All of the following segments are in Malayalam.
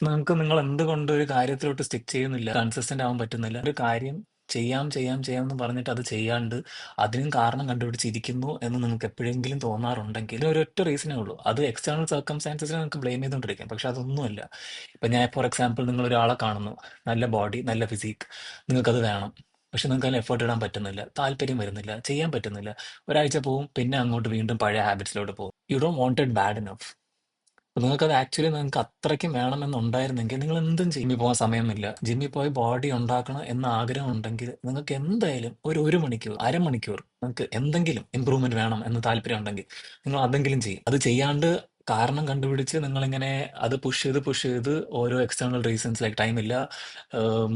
നിങ്ങൾക്ക് നിങ്ങൾ എന്തുകൊണ്ട് ഒരു കാര്യത്തിലോട്ട് സ്റ്റിക്ക് ചെയ്യുന്നില്ല? കൺസിസ്റ്റന്റ് ആവാൻ പറ്റുന്നില്ല. ഒരു കാര്യം ചെയ്യാം എന്ന് പറഞ്ഞിട്ട് അത് ചെയ്യാണ്ട് അതിനും കാരണം കണ്ടുപിടിച്ചിരിക്കുന്നു എന്ന് നിങ്ങൾക്ക് എപ്പോഴെങ്കിലും തോന്നാറുണ്ടെങ്കിൽ ഒരൊറ്റ റീസണേ ഉള്ളൂ. അത് എക്സ്റ്റേണൽ സർക്കംസ്റ്റാൻസസിനെ നിങ്ങൾക്ക് ബ്ലെയിം ചെയ്തുകൊണ്ടിരിക്കും. പക്ഷെ അതൊന്നുമല്ല. ഇപ്പൊ ഞാൻ ഫോർ എക്സാമ്പിൾ നിങ്ങൾ ഒരാളെ കാണുന്നു, നല്ല ബോഡി, നല്ല ഫിസിക്, നിങ്ങൾക്കത് വേണം. പക്ഷെ നിങ്ങൾക്ക് അതിന് എഫേർട്ട് ഇടാൻ പറ്റുന്നില്ല, താല്പര്യം വരുന്നില്ല, ചെയ്യാൻ പറ്റുന്നില്ല. ഒരാഴ്ച പോവും, പിന്നെ അങ്ങോട്ട് വീണ്ടും പഴയ ഹാബിറ്റ്സിലോട്ട് പോകും. You don't want it bad enough. അപ്പൊ നിങ്ങൾക്കത് ആക്ച്വലി നിങ്ങൾക്ക് അത്രയ്ക്കും വേണമെന്നുണ്ടായിരുന്നെങ്കിൽ നിങ്ങൾ എന്തും ചെയ്യും. ജിമ്മിൽ പോകാൻ സമയമൊന്നുമില്ല, ജിമ്മിൽ പോയി ബോഡി ഉണ്ടാക്കണം എന്ന ആഗ്രഹം ഉണ്ടെങ്കിൽ നിങ്ങൾക്ക് എന്തായാലും ഒരു മണിക്കൂർ, അരമണിക്കൂർ നിങ്ങൾക്ക് എന്തെങ്കിലും ഇമ്പ്രൂവ്മെന്റ് വേണം എന്ന് താല്പര്യം ഉണ്ടെങ്കിൽ നിങ്ങൾ അതെങ്കിലും ചെയ്യും. അത് ചെയ്യാണ്ട് കാരണം കണ്ടുപിടിച്ച് നിങ്ങളിങ്ങനെ അത് പുഷ് ചെയ്ത് ഓരോ എക്സ്റ്റേണൽ റീസൺസ് ലൈക്ക് ടൈമില്ല,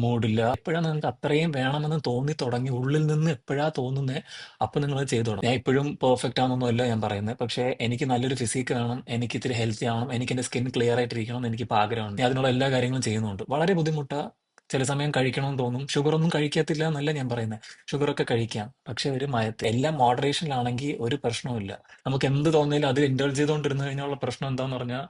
മൂഡില്ല, എപ്പോഴാണ് നിങ്ങൾക്ക് അത്രയും വേണമെന്ന് തോന്നി തുടങ്ങി, ഉള്ളിൽ നിന്ന് എപ്പോഴാ തോന്നുന്നത് അപ്പൊ നിങ്ങൾ ചെയ്തു തുടങ്ങും. ഞാൻ ഇപ്പോഴും പെർഫെക്റ്റ് ആണെന്നൊന്നുമല്ല ഞാൻ പറയുന്നത്. പക്ഷേ എനിക്ക് നല്ലൊരു ഫിസിക്ക് വേണം, എനിക്ക് ഇത്തിരി ഹെൽത്തി ആവണം, എനിക്ക് എന്റെ സ്കിൻ ക്ലിയർ ആയിട്ടിരിക്കണം എന്ന് എനിക്കിപ്പോൾ ആഗ്രഹമുണ്ട്. ഞാൻ അതിനുള്ള എല്ലാ കാര്യങ്ങളും ചെയ്യുന്നുണ്ട്. വളരെ ബുദ്ധിമുട്ടാ, ചില സമയം കഴിക്കണമെന്ന് തോന്നും. ഷുഗർ ഒന്നും കഴിക്കത്തില്ല എന്നല്ല ഞാൻ പറയുന്നത്, ഷുഗർ ഒക്കെ കഴിക്കാം, പക്ഷെ ഒരു മയത്തിൽ എല്ലാം മോഡറേഷനിലാണെങ്കിൽ ഒരു പ്രശ്നവുമില്ല. നമുക്ക് എന്ത് തോന്നിയാലും അതിൽ ഇൻഡൾജ് ചെയ്തുകൊണ്ടിരുന്നു കഴിഞ്ഞാലുള്ള പ്രശ്നം എന്താന്ന് പറഞ്ഞാൽ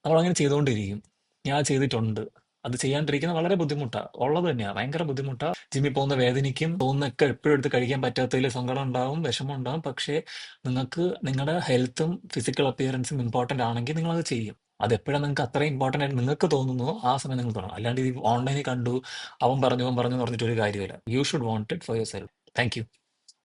നമ്മളങ്ങനെ ചെയ്തുകൊണ്ടിരിക്കും. ഞാൻ ചെയ്തിട്ടുണ്ട്. അത് ചെയ്യാണ്ടിരിക്കുന്നത് വളരെ ബുദ്ധിമുട്ടാ. ഉള്ളത് തന്നെയാ. ഭയങ്കര ബുദ്ധിമുട്ടാ. ജിമ്മിൽ പോകുന്ന വേദനിക്കും. പോകുന്നൊക്കെ എപ്പോഴും എടുത്ത് കഴിക്കാൻ പറ്റാത്തതിൽ സങ്കടം ഉണ്ടാവും, വിഷമം ഉണ്ടാവും. പക്ഷേ നിങ്ങൾക്ക് നിങ്ങളുടെ ഹെൽത്തും ഫിസിക്കൽ അപ്പിയറൻസും ഇമ്പോർട്ടന്റ് ആണെങ്കിൽ നിങ്ങളത് ചെയ്യും. അത് എപ്പോഴാണ് നിങ്ങൾക്ക് അത്രയും ഇമ്പോർട്ടന്റ് ആയിട്ട് നിങ്ങൾക്ക് തോന്നുന്നു ആ സമയം നിങ്ങൾ തുടങ്ങും. അല്ലാണ്ട് ഈ ഓൺലൈനിൽ കണ്ടു, അവൻ പറഞ്ഞു എന്ന് പറഞ്ഞിട്ട് ഒരു കാര്യമില്ല. You should want it for your self. Thank you.